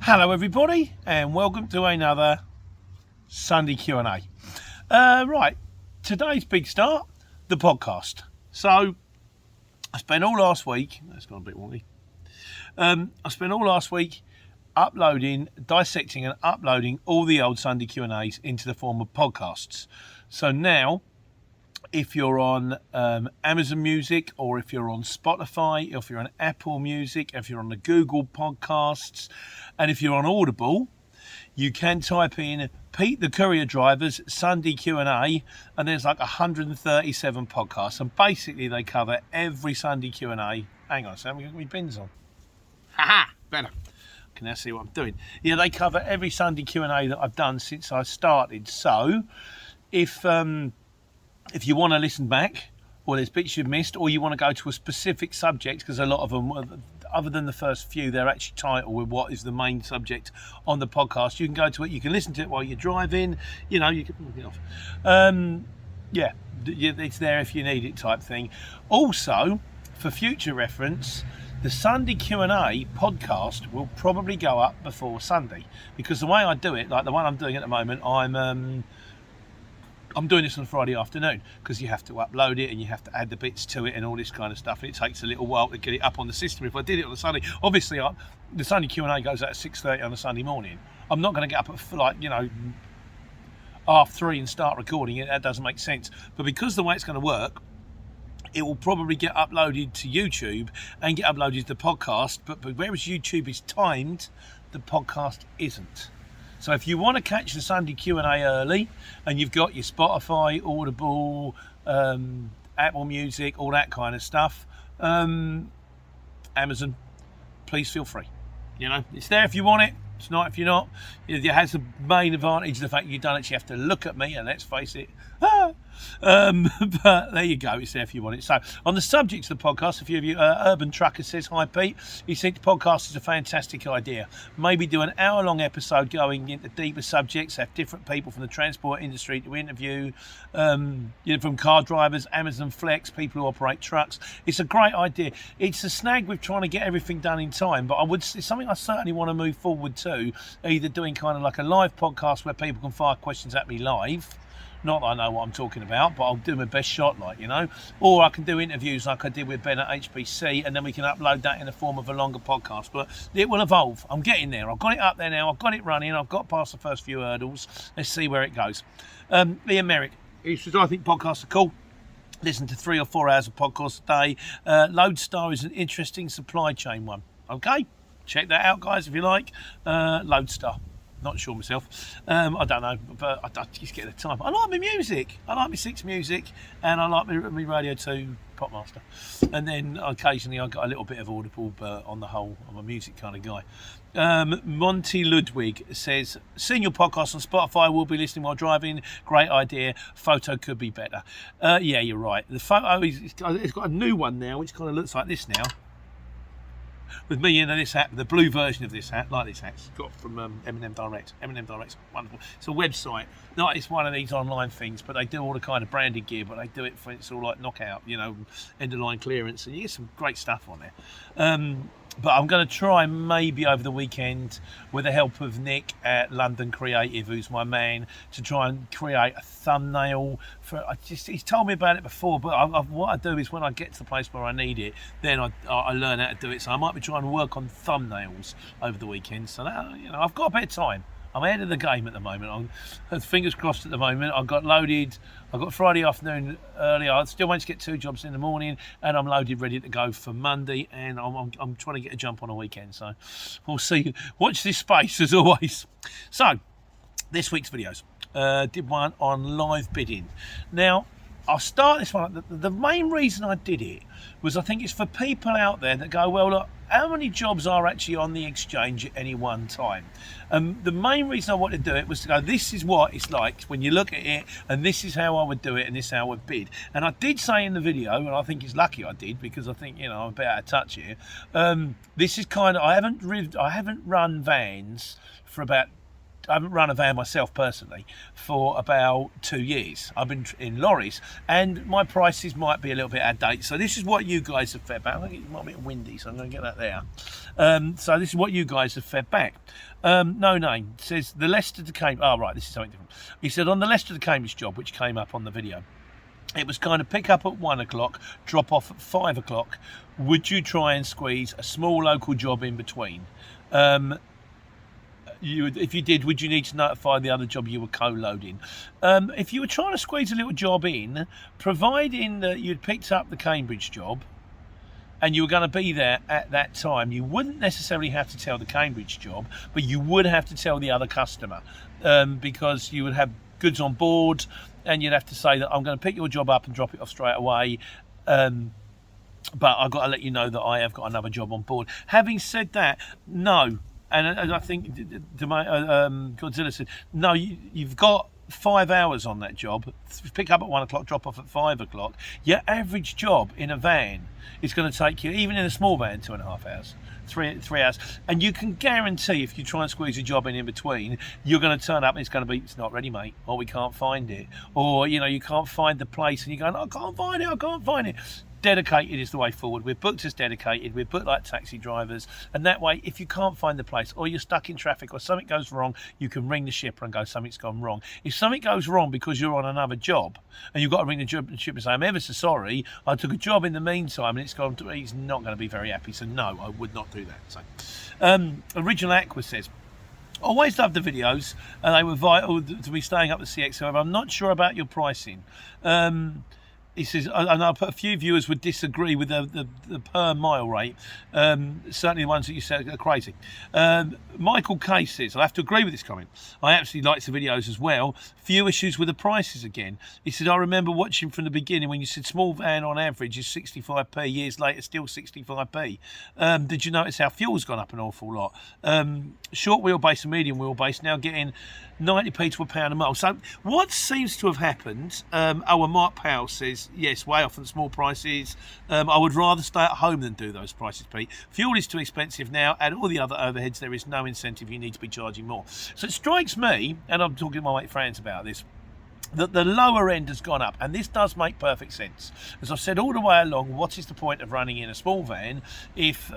Hello everybody and welcome to another Sunday Q&A. Right, today's big start, the podcast. So I spent all last week, that's gone a bit wonky. I spent all last week dissecting and uploading all the old Sunday Q&As into the form of podcasts. So now, if you're on Amazon Music, or if you're on Spotify, if you're on Apple Music, if you're on the Google Podcasts, and if you're on Audible, you can type in Pete the Courier Driver's Sunday Q&A, and there's like 137 podcasts, and basically they cover every Sunday Q&A. Hang on, so I'm going to get my bins on. Haha, better. I can now see what I'm doing. Yeah, they cover every Sunday Q&A that I've done since I started. So if you want to listen back, or there's bits you've missed, or you want to go to a specific subject, because a lot of them, other than the first few, they're actually titled with what is the main subject on the podcast. You can go to it, you can listen to it while you're driving, you know, you can look it off. Yeah, it's there if you need it type thing. Also, for future reference, the Sunday Q&A podcast will probably go up before Sunday, because the way I do it, like the one I'm doing at the moment, I'm doing this on a Friday afternoon, because you have to upload it and you have to add the bits to it and all this kind of stuff, and it takes a little while to get it up on the system. If I did it on a Sunday, obviously the Sunday Q&A goes out at 6:30 on a Sunday morning. I'm not going to get up at 3:30 and start recording it. That doesn't make sense. But because the way it's going to work, it will probably get uploaded to YouTube and get uploaded to the podcast, but whereas YouTube is timed, the podcast isn't. So if you want to catch the Sunday Q&A early, and you've got your Spotify, Audible, Apple Music, all that kind of stuff, Amazon, please feel free. You know, it's there if you want it. It's not if you're not. It has the main advantage, the fact you don't actually have to look at me, and let's face it. But there you go, it's there if you want it. So on the subject of the podcast, a few of you, Urban Trucker says, hi Pete, he thinks the podcast is a fantastic idea. Maybe do an hour-long episode going into deeper subjects, have different people from the transport industry to interview, from car drivers, Amazon Flex, people who operate trucks. It's a great idea. It's a snag with trying to get everything done in time, but it's something I certainly want to move forward to, either doing kind of like a live podcast where people can fire questions at me live. Not that I know what I'm talking about, but I'll do my best shot, or I can do interviews like I did with Ben at HBC, and then we can upload that in the form of a longer podcast. But it will evolve. I'm getting there. I've got it up there now. I've got it running. I've got past the first few hurdles. Let's see where it goes. Ian Merrick, he says, I think podcasts are cool. Listen to 3 or 4 hours of podcasts a day. Lodestar is an interesting supply chain one. Okay, check that out, guys, if you like. Lodestar. Not sure myself. I don't know, but I just get the time. I like my music. I like my 6 music, and I like my Radio 2 Popmaster. And then occasionally I got a little bit of Audible, but on the whole, I'm a music kind of guy. Monty Ludwig says, seeing your podcast on Spotify, will be listening while driving. Great idea. Photo could be better. Yeah, you're right. The photo it's got a new one now, which kind of looks like this now. With me in this hat, the blue version of this hat, like this hat's got from M&M Direct. M&M Direct's wonderful. It's a website. Not it's one of these online things, but they do all the kind of branded gear, but they do it for, it's all like knockout, end of line clearance, and you get some great stuff on there. But I'm going to try maybe over the weekend, with the help of Nick at London Creative, who's my man, to try and create a thumbnail for. He's told me about it before, but what I do is when I get to the place where I need it, then I learn how to do it. So I might be trying to work on thumbnails over the weekend. So that, I've got a bit of time. I'm ahead of the game at the moment. I'm fingers crossed at the moment. I've got loaded. I've got Friday afternoon early. I still managed to get 2 jobs in the morning, and I'm loaded, ready to go for Monday. And I'm trying to get a jump on a weekend. So we'll see. Watch this space as always. So this week's videos. Did one on live bidding. Now I'll start this one. The main reason I did it was I think it's for people out there that go, well, look, how many jobs are actually on the exchange at any one time? The main reason I wanted to do it was to go, this is what it's like when you look at it, and this is how I would do it, and this is how I would bid. And I did say in the video, and I think it's lucky I did, because I think, I'm a bit out of touch here. This is kind of, I haven't run vans for about haven't run a van myself personally for about 2 years. I've been in lorries, and my prices might be a little bit out of date. So this is what you guys have fed back. I think it might be windy, so I'm going to get that there. So this is what you guys have fed back. No name says the Leicester to Cambridge. Oh, right, this is something different. He said on the Leicester to Cambridge job, which came up on the video, it was kind of pick up at 1 o'clock, drop off at 5 o'clock. Would you try and squeeze a small local job in between? If you did, would you need to notify the other job you were co-loading? If you were trying to squeeze a little job in, providing that you'd picked up the Cambridge job and you were going to be there at that time, you wouldn't necessarily have to tell the Cambridge job, but you would have to tell the other customer, because you would have goods on board and you'd have to say that I'm going to pick your job up and drop it off straight away. But I've got to let you know that I have got another job on board. Having said that, no. And I think Godzilla said, no, you've got 5 hours on that job. Pick up at 1 o'clock, drop off at 5 o'clock. Your average job in a van is going to take you, even in a small van, 2.5 hours, 3 hours. And you can guarantee if you try and squeeze a job in between, you're going to turn up and it's going to be, it's not ready, mate, or we can't find it. Or, you can't find the place and you're going, I can't find it. Dedicated is the way forward. We're booked as dedicated. We're booked like taxi drivers, and that way, if you can't find the place, or you're stuck in traffic, or something goes wrong, you can ring the shipper and go, something's gone wrong. If something goes wrong because you're on another job, and you've got to ring the shipper and say, I'm ever so sorry, I took a job in the meantime, and it's gone to, he's not going to be very happy. So no, I would not do that. So, Original Aqua says, always loved the videos, and they were vital to me staying up the CX. However, I'm not sure about your pricing. He says, I know a few viewers would disagree with the per mile rate. Certainly the ones that you said are crazy. Michael K says, I have to agree with this comment. I absolutely liked the videos as well. Few issues with the prices again. He said, I remember watching from the beginning when you said small van on average is 65p. Years later, still 65p. Did you notice how fuel's gone up an awful lot? Short wheelbase and medium wheelbase now getting 90p to £1 a mile. So what seems to have happened, and Mark Powell says, yes, way off on small prices. I would rather stay at home than do those prices, Pete. Fuel is too expensive now. Add all the other overheads, there is no incentive. You need to be charging more. So it strikes me, and I'm talking to my mate Franz about this, that the lower end has gone up, and this does make perfect sense. As I've said all the way along, what is the point of running in a small van if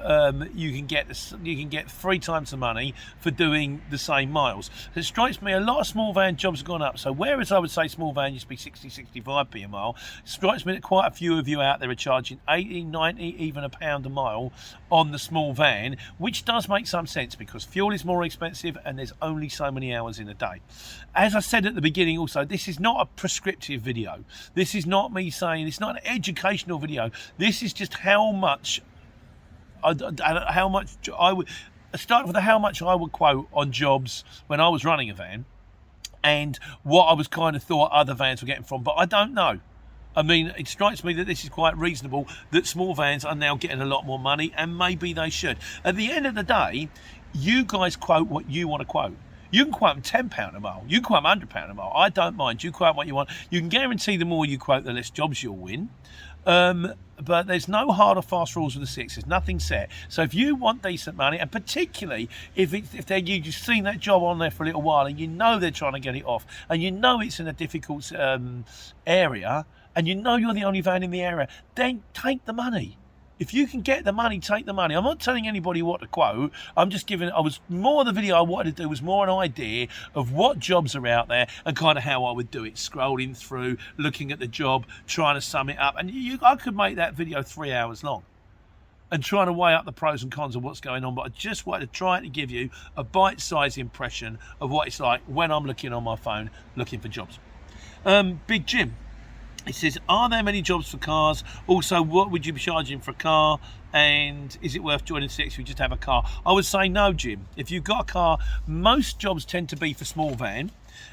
you can get 3 times the money for doing the same miles? It strikes me a lot of small van jobs have gone up. So whereas I would say small van used to be 65p a mile, it strikes me that quite a few of you out there are charging 80, 90, even £1 a mile on the small van, which does make some sense because fuel is more expensive and there's only so many hours in a day. As I said at the beginning also, this is not a prescriptive video. This is not me saying, it's not an educational video. This is just how much I would start with how much I would quote on jobs when I was running a van and what I was kind of thought other vans were getting from, but I don't know. I mean, it strikes me that this is quite reasonable, that small vans are now getting a lot more money, and maybe they should. At the end of the day, you guys quote what you want to quote. You can quote them £10 a mile. You can quote them £100 a mile. I don't mind. You quote what you want. You can guarantee the more you quote, the less jobs you'll win. But there's no hard or fast rules with the six. There's nothing set. So if you want decent money, and particularly if you've seen that job on there for a little while and you know they're trying to get it off, and you know it's in a difficult area, and you know you're the only van in the area, then take the money. If you can get the money, take the money. I'm not telling anybody what to quote. I'm just giving, the video I wanted to do was more an idea of what jobs are out there and kind of how I would do it. Scrolling through, looking at the job, trying to sum it up. And I could make that video 3 hours long and trying to weigh up the pros and cons of what's going on. But I just wanted to try to give you a bite-sized impression of what it's like when I'm looking on my phone, looking for jobs. Big Jim. It says, are there many jobs for cars? Also, what would you be charging for a car? And is it worth joining six if you just have a car? I would say no, Jim. If you've got a car, most jobs tend to be for small van.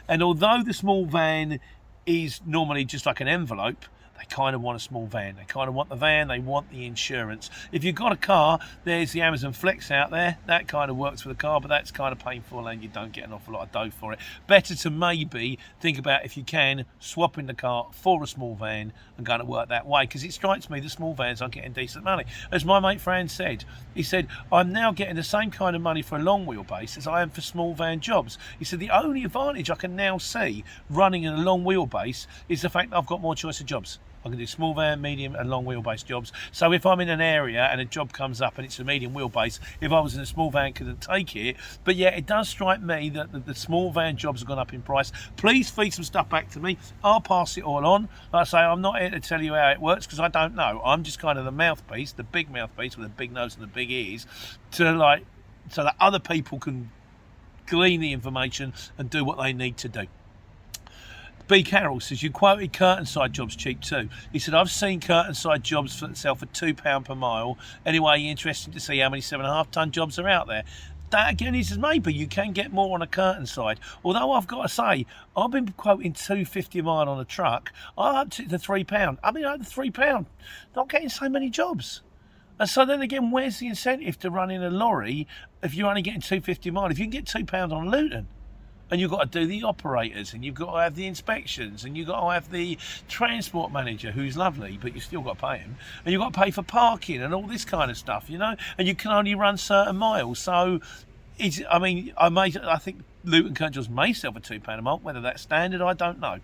And although the small van is normally just like an envelope, They kind of want a small van. They kind of want the van. They want the insurance. If you've got a car, there's the Amazon Flex out there. That kind of works for the car, but that's kind of painful and you don't get an awful lot of dough for it. Better to maybe think about, if you can, swapping the car for a small van and going to work that way, because it strikes me the small vans are getting decent money. As my mate Fran said, he said, I'm now getting the same kind of money for a long wheelbase as I am for small van jobs. He said, the only advantage I can now see running in a long wheelbase is the fact that I've got more choice of jobs. I can do small van, medium and long wheelbase jobs. So if I'm in an area and a job comes up and it's a medium wheelbase, if I was in a small van, I couldn't take it. But yeah, it does strike me that the small van jobs have gone up in price. Please feed some stuff back to me. I'll pass it all on. Like I say, I'm not here to tell you how it works because I don't know. I'm just kind of the mouthpiece, the big mouthpiece with the big nose and the big ears, so that other people can glean the information and do what they need to do. B. Carroll says, you quoted curtain-side jobs cheap too. He said, I've seen curtain-side jobs sell for £2 per mile. Anyway, interesting to see how many 7.5 tonne jobs are out there. That again, he says, maybe you can get more on a curtain side. Although I've got to say, I've been quoting £2.50 a mile on a truck. I upped it to £3. I mean, over £3, not getting so many jobs. And so then again, where's the incentive to run in a lorry if you're only getting £2.50 a mile? If you can get £2 on Luton, and you've got to do the operators, and you've got to have the inspections, and you've got to have the transport manager, who's lovely, but you've still got to pay him, and you've got to pay for parking and all this kind of stuff, you know, and you can only run certain miles. So, I think Luton Curtain may sell for £2 a month. Whether that's standard, I don't know.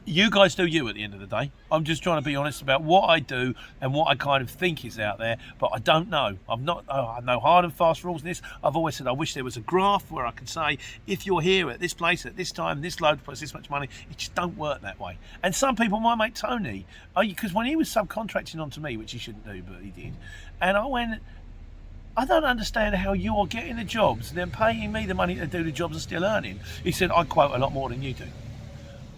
You guys do you at the end of the day. I'm just trying to be honest about what I do and what I kind of think is out there, but I don't know. I have no hard and fast rules in this. I've always said I wish there was a graph where I could say, if you're here at this place at this time, this load puts this much money. It just don't work that way. And some people, my mate Tony, because when he was subcontracting onto me, which he shouldn't do, but he did, and I went, I don't understand how you are getting the jobs and then paying me the money to do the jobs and still earning. He said, I quote a lot more than you do.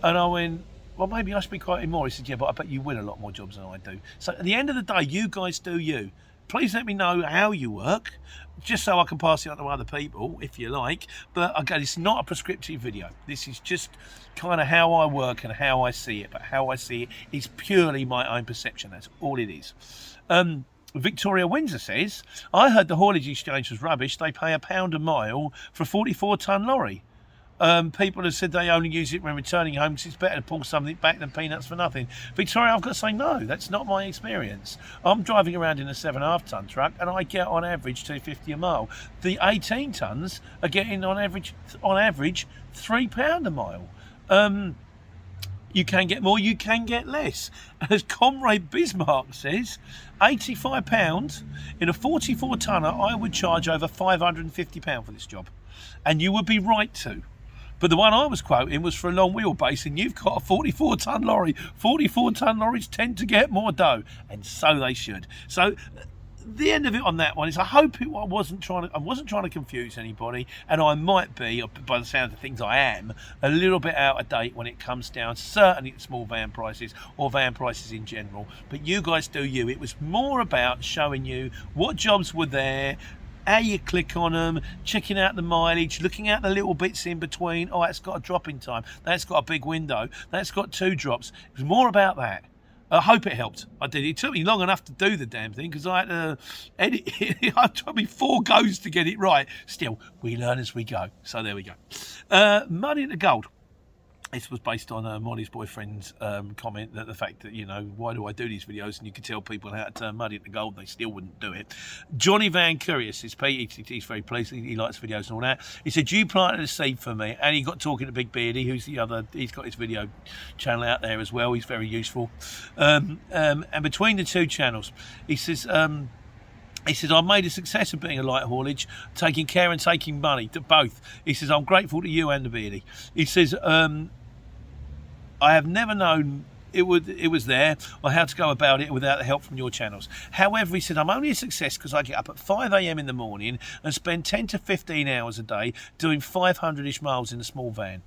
And I went, well, maybe I should be quoting more. He said, yeah, but I bet you win a lot more jobs than I do. So at the end of the day, you guys do you. Please let me know how you work, just so I can pass it on to other people, if you like. But again, it's not a prescriptive video. This is just kind of how I work and how I see it. But how I see it is purely my own perception. That's all it is. Victoria Windsor says, I heard the haulage exchange was rubbish. They pay £1 a mile for a 44-tonne lorry. People have said they only use it when returning home because it's better to pull something back than peanuts for nothing. Victoria, I've got to say no, that's not my experience. I'm driving around in a 7.5 tonne truck and I get on average £2.50 a mile. The 18 tonnes are getting on average £3 a mile. You can get more, you can get less. As Comrade Bismarck says, £85 in a 44 tonner, I would charge over £550 for this job. And you would be right to. But the one I was quoting was for a long wheelbase, and you've got a 44-tonne lorry. 44-tonne lorries tend to get more dough, and so they should. So the end of it on that one is I hope I wasn't trying to confuse anybody, and I might be, by the sound of things I am, a little bit out of date when it comes down certainly to small van prices or van prices in general. But you guys do you. It was more about showing you what jobs were there, how you click on them, checking out the mileage, looking at the little bits in between. Oh, that's got a drop in time. That's got a big window. That's got 2 drops. It was more about that. I hope it helped. I did. It took me long enough to do the damn thing because I had to edit it. It took me 4 goes to get it right. Still, we learn as we go. So there we go. Money into gold. This was based on Molly's boyfriend's comment that the fact that, you know, why do I do these videos? And you could tell people how to turn money into gold. They still wouldn't do it. Johnny Van Curious says, Pete, he's very pleased. He likes videos and all that. He said, you planted a seed for me. And he got talking to Big Beardy, who's the other. He's got his video channel out there as well. He's very useful. And between the 2 channels, he says, I've made a success of being a light haulage, taking care and taking money, to both. He says, I'm grateful to you and the Beardy. He says, I have never known it was there or how to go about it without the help from your channels. However, he said, I'm only a success because I get up at 5 a.m. in the morning and spend 10 to 15 hours a day doing 500-ish miles in a small van.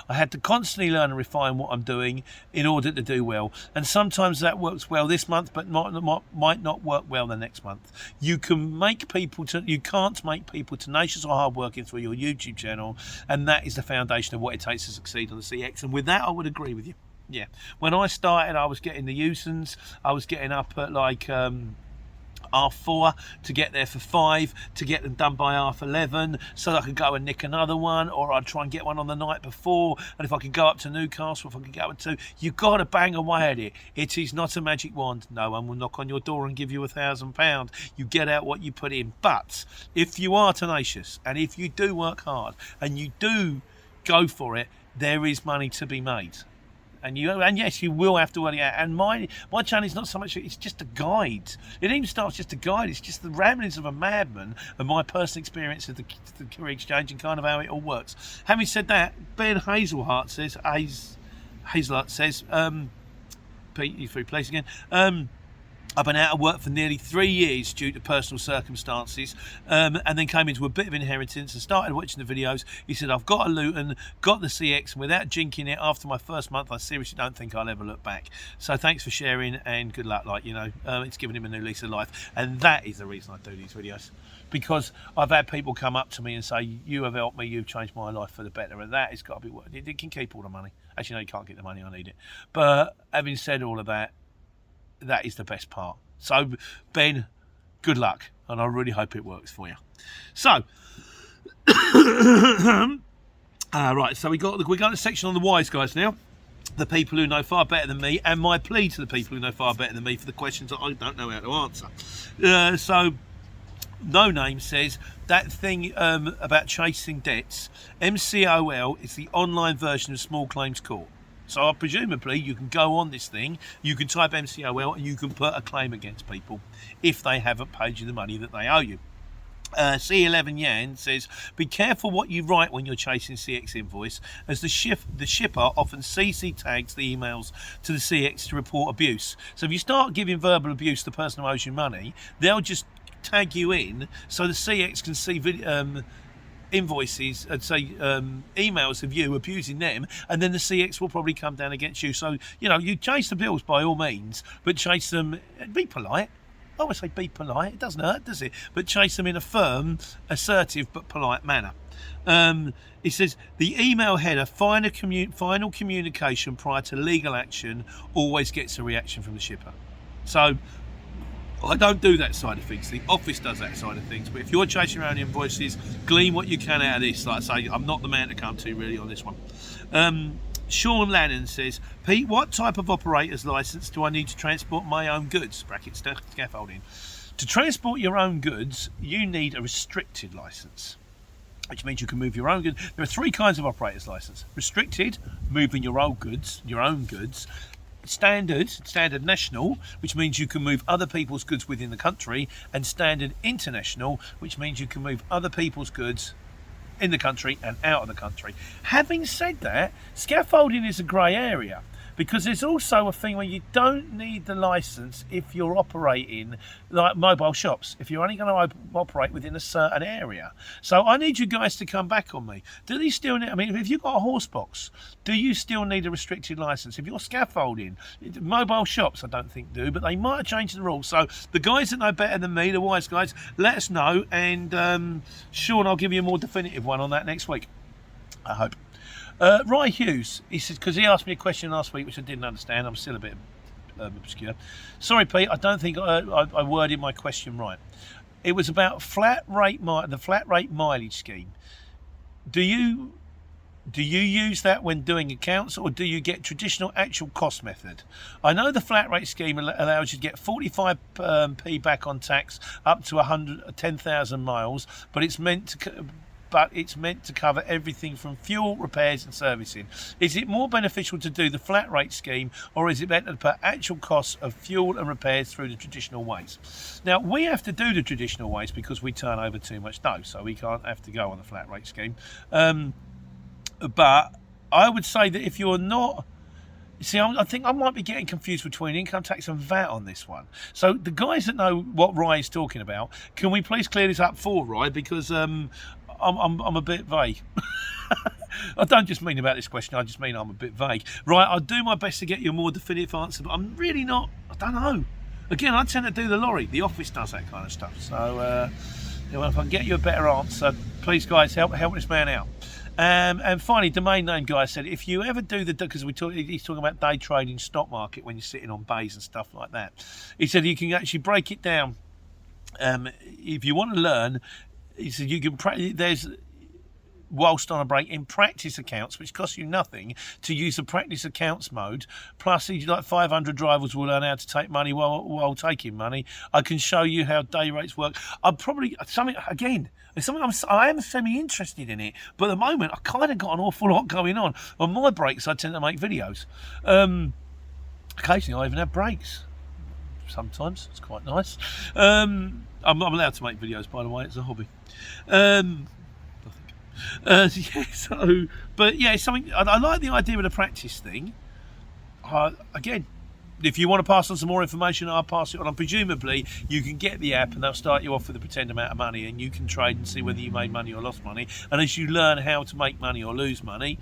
I had to constantly learn and refine what I'm doing in order to do well. And sometimes that works well this month, but might not work well the next month. You can't make people tenacious or hardworking through your YouTube channel, and that is the foundation of what it takes to succeed on the CX. And with that, I would agree with you. Yeah. When I started, I was getting the Eusons. I was getting up at like half 4 to get there for 5, to get them done by half 11, so I could go and nick another one, or I'd try and get one on the night before. And if I could go up to Newcastle, if I could go up to, you've got to bang away at it. It is not a magic wand. No one will knock on your door and give you £1,000. You get out what you put in. But if you are tenacious, and if you do work hard, and you do go for it, there is money to be made. And yes, you will have to work it out. And my channel is not so much, it's just a guide. It even starts just a guide. It's just the ramblings of a madman and my personal experience of the courier exchange and kind of how it all works. Having said that, Ben Hazelhart says, Pete, you through place again. I've been out of work for nearly 3 years due to personal circumstances, and then came into a bit of inheritance and started watching the videos. He said, I've got a Luton, got the CX, and without jinking it, after my first month, I seriously don't think I'll ever look back. So thanks for sharing, and good luck. It's given him a new lease of life, and that is the reason I do these videos, because I've had people come up to me and say, you have helped me, you've changed my life for the better, and that has got to be worth it. It can keep all the money. Actually, no, you can't get the money, I need it. But having said all of that, that is the best part. So, Ben, good luck, and I really hope it works for you. So, right. So we got the section on the wise guys now, the people who know far better than me, and my plea to the people who know far better than me for the questions that I don't know how to answer. So, No Name says that thing about chasing debts. MCOL is the online version of small claims court. So presumably you can go on this thing, you can type MCOL, and you can put a claim against people if they haven't paid you the money that they owe you. C11 Yan says, be careful what you write when you're chasing CX invoice, as the shipper often CC tags the emails to the CX to report abuse. So if you start giving verbal abuse to the person who owes you money, they'll just tag you in so the CX can see invoices and say emails of you abusing them, and then the CX will probably come down against you. So you chase the bills by all means, but chase them, be polite. I always say be polite, it doesn't hurt, does it? But chase them in a firm, assertive but polite manner. It says the email header, final communication prior to legal action, always gets a reaction from the shipper. So I don't do that side of things. The office does that side of things. But if you're chasing around invoices, glean what you can out of this. Like I say, I'm not the man to come to really on this one. Sean Lannon says, Pete, what type of operator's license do I need to transport my own goods? Bracket scaffolding. To transport your own goods, you need a restricted license, which means you can move your own goods. There are 3 kinds of operator's license. Restricted, moving your own goods. Standard national, which means you can move other people's goods within the country, and standard international, which means you can move other people's goods in the country and out of the country. Having said that, scaffolding is a grey area, because there's also a thing where you don't need the license if you're operating like mobile shops, if you're only going to operate within a certain area. So I need you guys to come back on me. Do they still need, if you've got a horse box, do you still need a restricted license? If you're scaffolding, mobile shops I don't think do, but they might have changed the rules. So the guys that know better than me, the wise guys, let us know, and Sean, I'll give you a more definitive one on that next week, I hope. Roy Hughes, he says, because he asked me a question last week which I didn't understand. I'm still a bit obscure. Sorry, Pete, I don't think I worded my question right. It was about the flat rate mileage scheme. Do you use that when doing accounts, or do you get traditional actual cost method? I know the flat rate scheme allows you to get 45p back on tax up to 10,000 miles, but it's meant to cover everything from fuel, repairs and servicing. Is it more beneficial to do the flat rate scheme, or is it better to put actual costs of fuel and repairs through the traditional ways? Now, we have to do the traditional ways because we turn over too much dough, so we can't have to go on the flat rate scheme. But I would say that if you're not... See, I think I might be getting confused between income tax and VAT on this one. So the guys that know what Rye is talking about, can we please clear this up for Rye? Because I'm a bit vague. I don't just mean about this question, I just mean I'm a bit vague. Right, I'll do my best to get you a more definitive answer, but I'm really not, I don't know. Again, I tend to do the lorry. The office does that kind of stuff. So, if I can get you a better answer, please guys, help this man out. And finally, domain name guy said, if you ever do because he's talking about day trading stock market when you're sitting on bays and stuff like that. He said you can actually break it down. If you want to learn, he said you can. There's whilst on a break in practice accounts, which costs you nothing to use the practice accounts mode. Plus, like 500 drivers will learn how to take money while taking money. I can show you how day rates work. I'm probably something again. It's something I am semi-interested in it, but at the moment I kind of got an awful lot going on. On my breaks, I tend to make videos. Occasionally, I even have breaks. Sometimes it's quite nice. I'm allowed to make videos, by the way. It's a hobby. It's something. I like the idea of the practice thing. Again, if you want to pass on some more information, I'll pass it on. And presumably, you can get the app and they'll start you off with a pretend amount of money and you can trade and see whether you made money or lost money. And as you learn how to make money or lose money,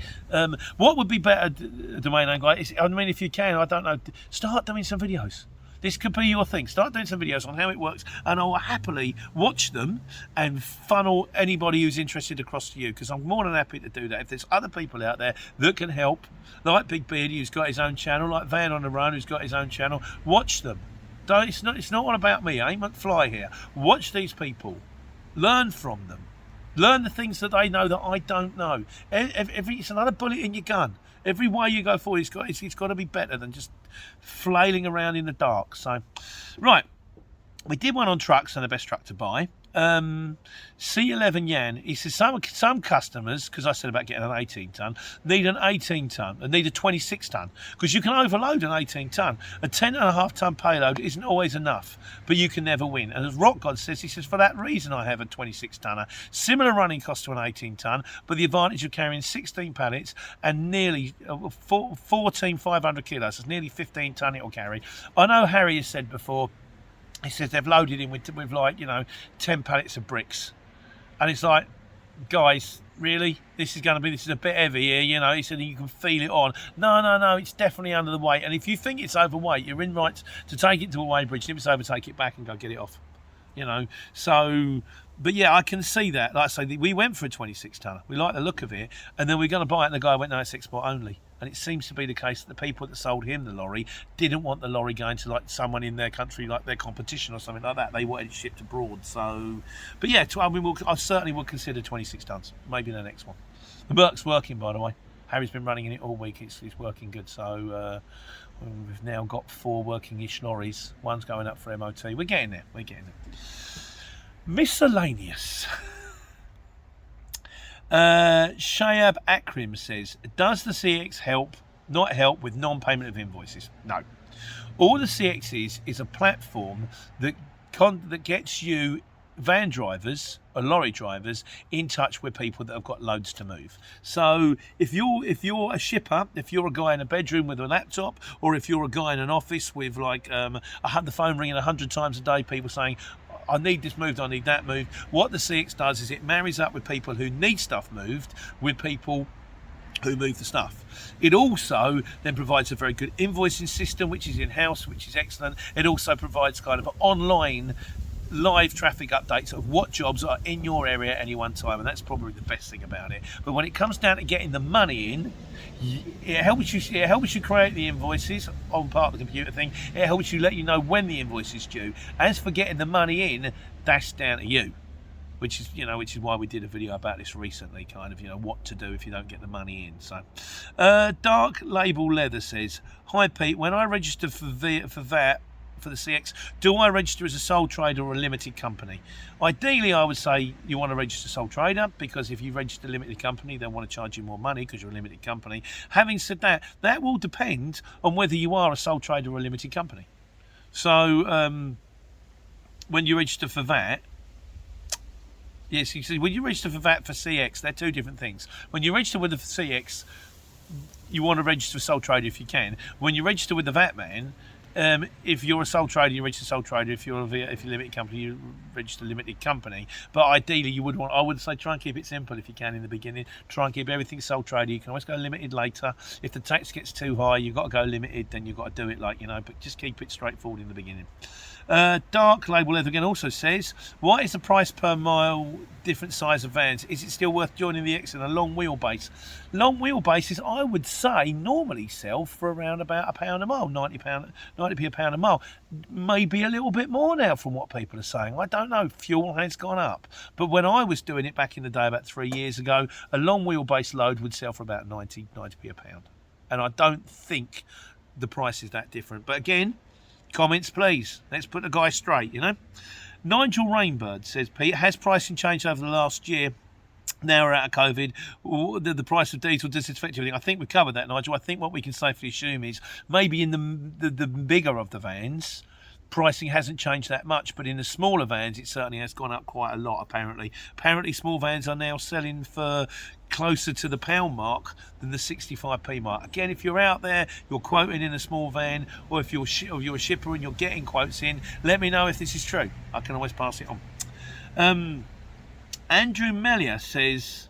what would be better, domain name guy? I mean, if you can, I don't know, start doing some videos. This could be your thing. Start doing some videos on how it works, and I will happily watch them and funnel anybody who's interested across to you, because I'm more than happy to do that. If there's other people out there that can help, like Big Beardy, who's got his own channel, like Van on the Run, who's got his own channel, watch them. It's not all about me. I ain't McFly here. Watch these people. Learn from them. Learn the things that they know that I don't know. It's another bullet in your gun. Every way you go forward, it's got to be better than just flailing around in the dark. So, right, we did one on trucks and the best truck to buy. C11 Yan, he says some customers, because I said about getting an 18 ton, need an 18 ton and need a 26 ton, because you can overload an 18 ton. A 10.5 ton payload isn't always enough, but you can never win. And as Rock God says, he says, for that reason I have a 26 tonner. Similar running cost to an 18 ton, but the advantage of carrying 16 pallets and nearly 500 kilos. It's nearly 15 ton it'll carry. I know Harry has said before, he says they've loaded him with like, 10 pallets of bricks. And it's like, guys, really? This is a bit heavy here, He said you can feel it on. No, it's definitely under the weight. And if you think it's overweight, you're in rights to take it to a weigh bridge. If it's over, take it back and go get it off. So, but yeah, I can see that. Like I say, we went for a 26 tonner. We like the look of it. And then we're going to buy it, and the guy went, no, it's export only. And it seems to be the case that the people that sold him the lorry didn't want the lorry going to like someone in their country, like their competition or something like that. They wanted it shipped abroad. So, but yeah, I certainly would consider 26 tons. Maybe the next one. The Burke's working, by the way. Harry's been running in it all week. It's working good. So we've now got 4 working-ish lorries. One's going up for MOT. We're getting there. Miscellaneous. Shayab Akrim says, does the CX not help with non-payment of invoices? No. All the CX is a platform that gets you van drivers or lorry drivers in touch with people that have got loads to move. So if you're a shipper, if you're a guy in a bedroom with a laptop, or if you're a guy in an office with like the phone ringing 100 times a day, people saying, I need this moved, I need that moved. What the CX does is it marries up with people who need stuff moved with people who move the stuff. It also then provides a very good invoicing system, which is in-house, which is excellent. It also provides kind of online live traffic updates of what jobs are in your area at any one time, and that's probably the best thing about it. But when it comes down to getting the money in, it helps you create the invoices on part of the computer thing. It helps you let you know when the invoice is due. As for getting the money in, that's down to you, which is why we did a video about this recently, kind of what to do if you don't get the money in. So Dark Label Leather says, hi Pete, when I register for VAT for the CX, do I register as a sole trader or a limited company? Ideally, I would say you want to register sole trader, because if you register a limited company, they'll want to charge you more money because you're a limited company. Having said that, that will depend on whether you are a sole trader or a limited company. So when you register for VAT, yes, you see, when you register for VAT for CX, they're two different things. When you register with the CX, you want to register sole trader if you can. When you register with the VAT man, if you're a sole trader, you register sole trader. If you're a limited company, you register limited company. But ideally, I would say try and keep it simple if you can in the beginning. Try and keep everything sole trader. You can always go limited later. If the tax gets too high, you've got to go limited. Then you've got to do it but just keep it straightforward in the beginning. Dark Label Leather again also says, what is the price per mile different size of vans? Is it still worth joining the X in a long wheelbase? Long wheelbases, I would say, normally sell for around about £1 a mile, £90p a pound a mile. Maybe a little bit more now from what people are saying. I don't know. Fuel has gone up. But when I was doing it back in the day, about 3 years ago, a long wheelbase load would sell for about 90p a pound. And I don't think the price is that different. But again, comments please. Let's put the guy straight, you know. Nigel Rainbird says, Pete, has pricing changed over the last year? Now we're out of COVID, the price of diesel, does it affect everything? I think we covered that, Nigel. I think what we can safely assume is maybe in the bigger of the vans, pricing hasn't changed that much, but in the smaller vans, it certainly has gone up quite a lot, apparently. Apparently, small vans are now selling for closer to the pound mark than the 65p mark. Again, if you're out there, you're quoting in a small van, or if you're a shipper and you're getting quotes in, let me know if this is true. I can always pass it on. Andrew Melia says,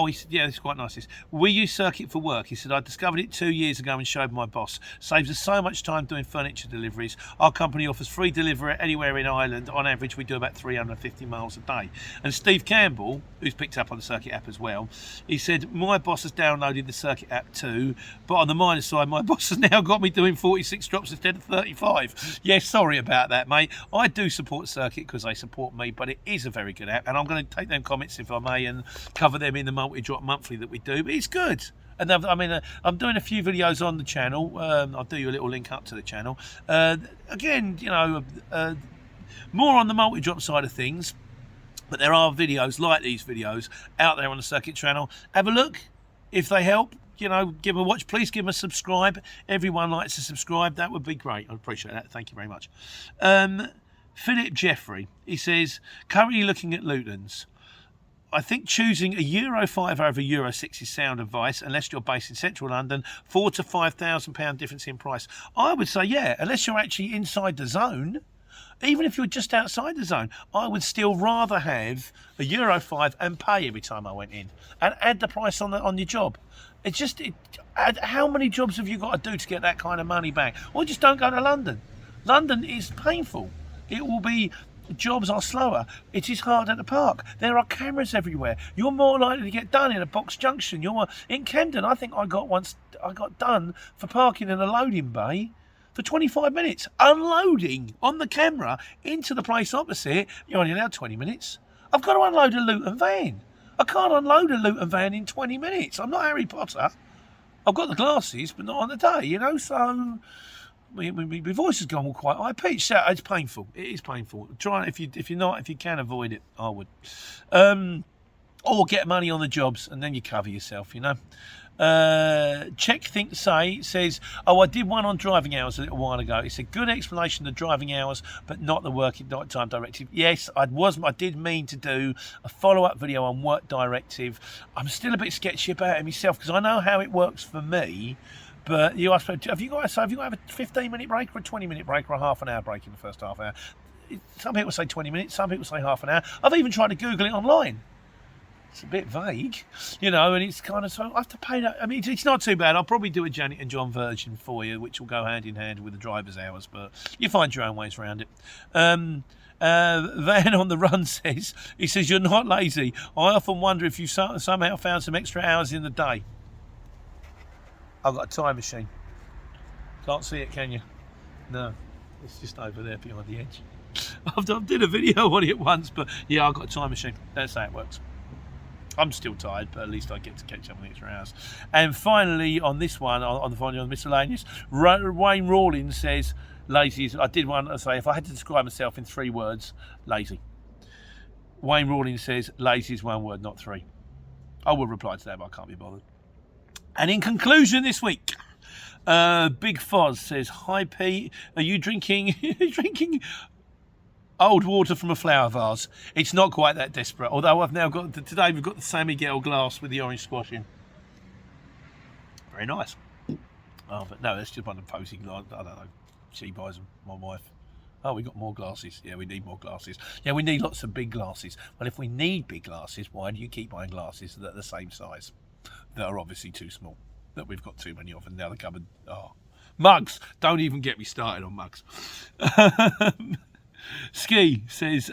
he said, yeah, this is quite nice. We use Circuit for work. He said, I discovered it 2 years ago and showed my boss. Saves us so much time doing furniture deliveries. Our company offers free delivery anywhere in Ireland. On average, we do about 350 miles a day. And Steve Campbell, who's picked up on the Circuit app as well, he said, my boss has downloaded the Circuit app too, but on the minus side, my boss has now got me doing 46 drops instead of 35. Yeah, sorry about that, mate. I do support Circuit because they support me, but it is a very good app, and I'm going to take them comments, if I may, and cover them in the multi-drop monthly that we do. But it's good. And I'm doing a few videos on the channel. I'll do you a little link up to the channel. Again, more on the multi-drop side of things. But there are videos like these videos out there on the Circuit channel. Have a look. If they help, give them a watch. Please give them a subscribe. Everyone likes to subscribe. That would be great. I'd appreciate that. Thank you very much. Philip Jeffrey, he says, currently looking at Lutons. I think choosing a Euro 5 over Euro 6 is sound advice, unless you're based in central London. £4,000 to £5,000 difference in price. I would say, yeah, unless you're actually inside the zone. Even if you're just outside the zone, I would still rather have a Euro 5 and pay every time I went in, and add the price on your job. How many jobs have you got to do to get that kind of money back? Or just don't go to London. London is painful. It will be. Jobs are slower. It is harder to park. There are cameras everywhere. You're more likely to get done in a box junction. In Camden, I think I got done for parking in a loading bay for 25 minutes. Unloading on the camera into the place opposite. You're only allowed 20 minutes. I've got to unload a Luton van. I can't unload a Luton van in 20 minutes. I'm not Harry Potter. I've got the glasses, but not on the day, so... My voice has gone all quite high pitched. So it's painful. It is painful. Try if you can avoid it, I would. Or get money on the jobs and then you cover yourself. Check Think Say says, I did one on driving hours a little while ago. It's a good explanation of driving hours, but not the working night time directive. Yes, I did mean to do a follow-up video on work directive. I'm still a bit sketchy about it myself because I know how it works for me. But you asked, have you got to have a 15-minute break or a 20-minute break or a half an hour break in the first half hour? Some people say 20 minutes, some people say half an hour. I've even tried to Google it online. It's a bit vague, and it's kind of, so I have to pay that. I mean, it's not too bad. I'll probably do a Janet and John version for you, which will go hand in hand with the driver's hours, but you find your own ways around it. Van on the Run says, you're not lazy. I often wonder if you somehow found some extra hours in the day. I've got a time machine. Can't see it, can you? No, it's just over there behind the edge. I've did a video on it once, but yeah, I've got a time machine. That's how it works. I'm still tired, but at least I get to catch up on the extra hours. And finally, on this one, on the Miscellaneous, Wayne Rawlins says, lazy. I did want to say, if I had to describe myself in 3 words, lazy. Wayne Rawlins says, lazy is 1 word, not 3. I will reply to that, but I can't be bothered. And in conclusion this week, Big Foz says, hi Pete, are you drinking old water from a flower vase? It's not quite that desperate, although I've now got, today we've got the San Miguel glass with the orange squash in. Very nice. Oh, but no, that's just one of the posing glasses. I don't know, she buys them, my wife. Oh, we got more glasses. Yeah, we need more glasses. Yeah, we need lots of big glasses. Well, if we need big glasses, why do you keep buying glasses that are the same size? That are obviously too small, that we've got too many of, and now the cupboard, Mugs. Don't even get me started on mugs. Ski says,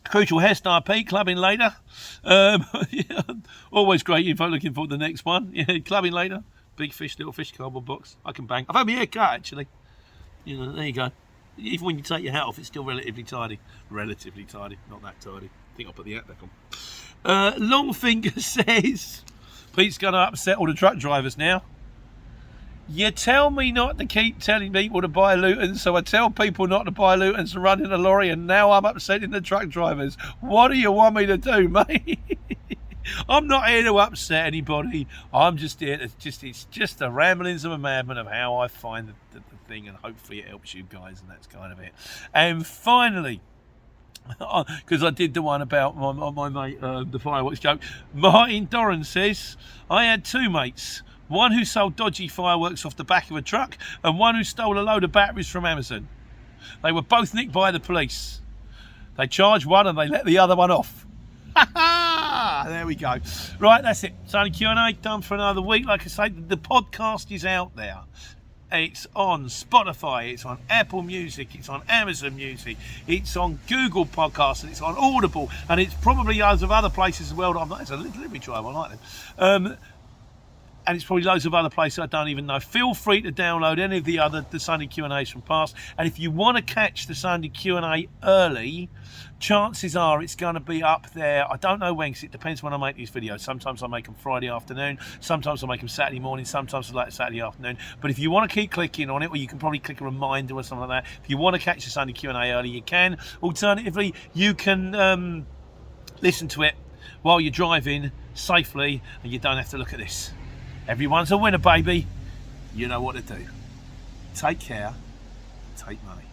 crucial hairstyle Pete, clubbing later. Yeah, always great info, looking for the next one. Yeah, clubbing later. Big fish, little fish, cardboard box. I can bang. I've had my hair cut actually. You know, there you go. Even when you take your hat off, it's still relatively tidy. Relatively tidy, not that tidy. I think I'll put the hat back on. Longfinger says, Pete's going to upset all the truck drivers now. You tell me not to keep telling people to buy Lutons, so I tell people not to buy Lutons and run in a lorry, and now I'm upsetting the truck drivers. What do you want me to do, mate? I'm not here to upset anybody. I'm just here to it's just the ramblings of a madman of how I find the thing, and hopefully it helps you guys, and that's kind of it. And finally, because I did the one about my mate, the fireworks joke, Martin Doran says, I had two mates. One who sold dodgy fireworks off the back of a truck, and one who stole a load of batteries from Amazon. They were both nicked by the police. They charged one and they let the other one off. There we go. Right, that's it. It's only Q&A, done for another week. Like I say, the podcast is out there. It's on Spotify, it's on Apple Music, it's on Amazon Music, it's on Google Podcasts, and it's on Audible, and it's probably loads of other places as well. It's a delivery drive, I like them. And it's probably loads of other places I don't even know. Feel free to download any of the Sunday Q&As from past. And if you want to catch the Sunday Q&A early, chances are it's going to be up there. I don't know when, because it depends when I make these videos. Sometimes I make them Friday afternoon. Sometimes I make them Saturday morning. Sometimes I like Saturday afternoon. But if you want to keep clicking on it, or you can probably click a reminder or something like that. If you want to catch the Sunday Q&A early, you can. Alternatively, you can listen to it while you're driving safely, and you don't have to look at this. Everyone's a winner, baby. You know what to do. Take care. Take money.